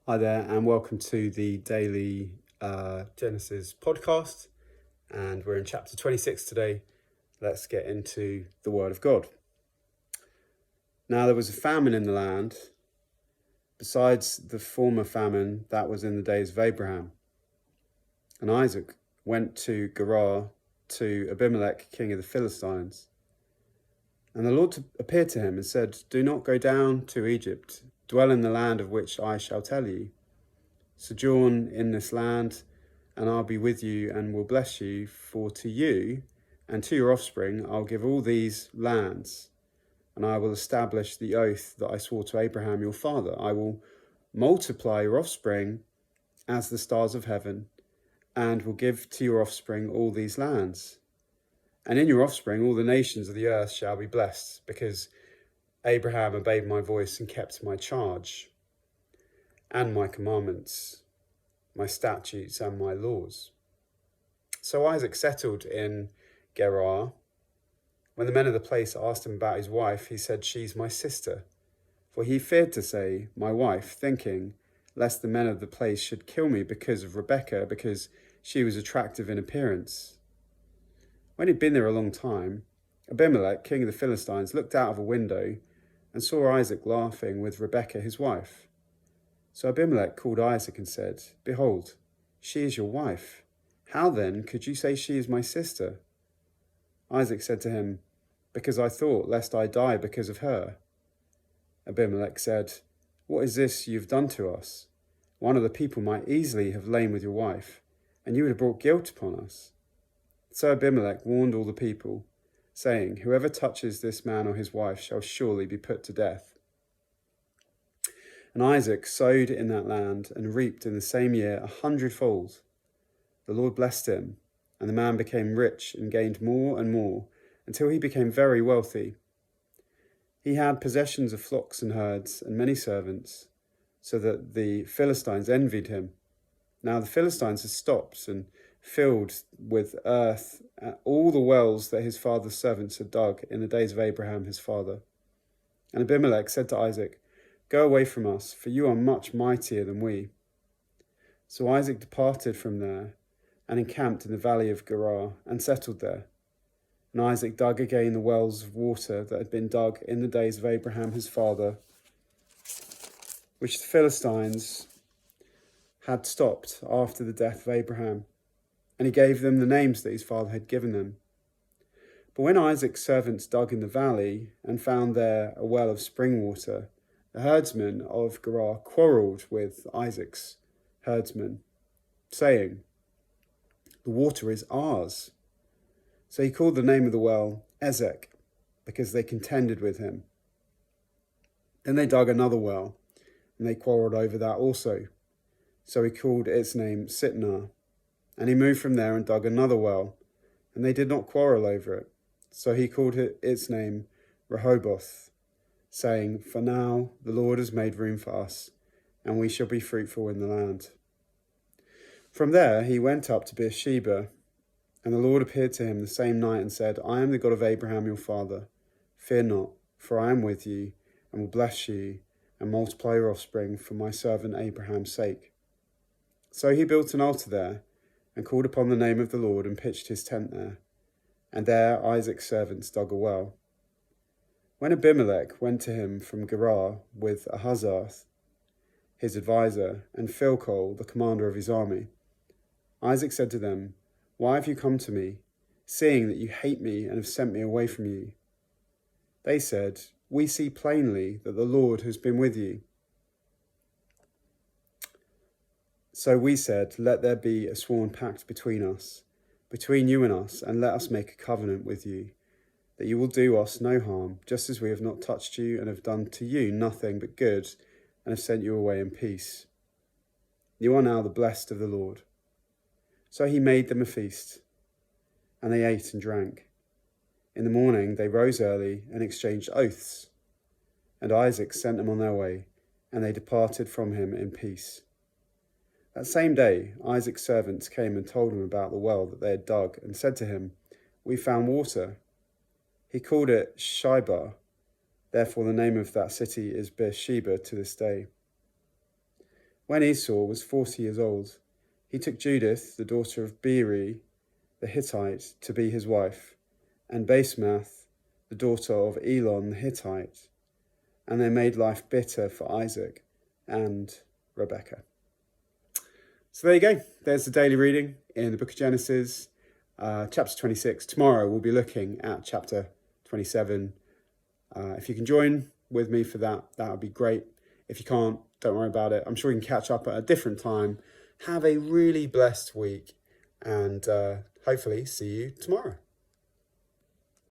Hi there, and welcome to the daily Genesis podcast. And we're in chapter 26 today. Let's get into the Word of God. Now, there was a famine in the land, besides the former famine that was in the days of Abraham. And Isaac went to Gerar to Abimelech, king of the Philistines. And the Lord appeared to him and said, "Do not go down to Egypt. Dwell in the land of which I shall tell you. Sojourn in this land, and I'll be with you and will bless you. For to you and to your offspring I'll give all these lands, and I will establish the oath that I swore to Abraham your father. I will multiply your offspring as the stars of heaven, and will give to your offspring all these lands. And in your offspring all the nations of the earth shall be blessed, because Abraham obeyed my voice and kept my charge and my commandments, my statutes and my laws." So Isaac settled in Gerar. When the men of the place asked him about his wife, he said, "She's my sister." For he feared to say, "my wife," thinking, lest the men of the place should kill me because of Rebekah, because she was attractive in appearance. When he'd been there a long time, Abimelech, king of the Philistines, looked out of a window and saw Isaac laughing with Rebekah, his wife. So Abimelech called Isaac and said, "Behold, she is your wife. How then could you say she is my sister?" Isaac said to him, "Because I thought lest I die because of her." Abimelech said, "What is this you've done to us? One of the people might easily have lain with your wife, and you would have brought guilt upon us." So Abimelech warned all the people, saying, "Whoever touches this man or his wife shall surely be put to death." And Isaac sowed in that land and reaped in the same year 100-fold. The Lord blessed him, and the man became rich and gained more and more, until he became very wealthy. He had possessions of flocks and herds and many servants, so that the Philistines envied him. Now the Philistines had stopped and filled with earth all the wells that his father's servants had dug in the days of Abraham his father. And Abimelech said to Isaac, "Go away from us, for you are much mightier than we." So Isaac departed from there and encamped in the valley of Gerar and settled there. And Isaac dug again the wells of water that had been dug in the days of Abraham his father, which the Philistines had stopped after the death of Abraham. And he gave them the names that his father had given them. But when Isaac's servants dug in the valley and found there a well of spring water, the herdsmen of Gerar quarrelled with Isaac's herdsmen, saying, "The water is ours." So he called the name of the well Ezek, because they contended with him. Then they dug another well, and they quarrelled over that also. So he called its name Sitnah. And he moved from there and dug another well, and they did not quarrel over it. So he called its name Rehoboth, saying, "For now the Lord has made room for us, and we shall be fruitful in the land." From there he went up to Beersheba, and the Lord appeared to him the same night and said, "I am the God of Abraham your father. Fear not, for I am with you, and will bless you, and multiply your offspring for my servant Abraham's sake." So he built an altar there, and called upon the name of the Lord, and pitched his tent there. And there Isaac's servants dug a well. When Abimelech went to him from Gerar with Ahuzzath, his advisor, and Philcol, the commander of his army, Isaac said to them, "Why have you come to me, seeing that you hate me and have sent me away from you?" They said, "We see plainly that the Lord has been with you." So we said, "Let there be a sworn pact between us, between you and us, and let us make a covenant with you, that you will do us no harm, just as we have not touched you and have done to you nothing but good, and have sent you away in peace. You are now the blessed of the Lord." So he made them a feast, and they ate and drank. In the morning they rose early and exchanged oaths, and Isaac sent them on their way, and they departed from him in peace. That same day Isaac's servants came and told him about the well that they had dug, and said to him, "We found water." He called it Shibah. Therefore the name of that city is Beersheba to this day. When Esau was 40 years old, he took Judith, the daughter of Beeri the Hittite, to be his wife, and Basemath, the daughter of Elon the Hittite, and they made life bitter for Isaac and Rebekah. So there you go. There's the daily reading in the book of Genesis, chapter 26. Tomorrow we'll be looking at chapter 27. If you can join with me for that, that would be great. If you can't, don't worry about it. I'm sure we can catch up at a different time. Have a really blessed week, and hopefully see you tomorrow.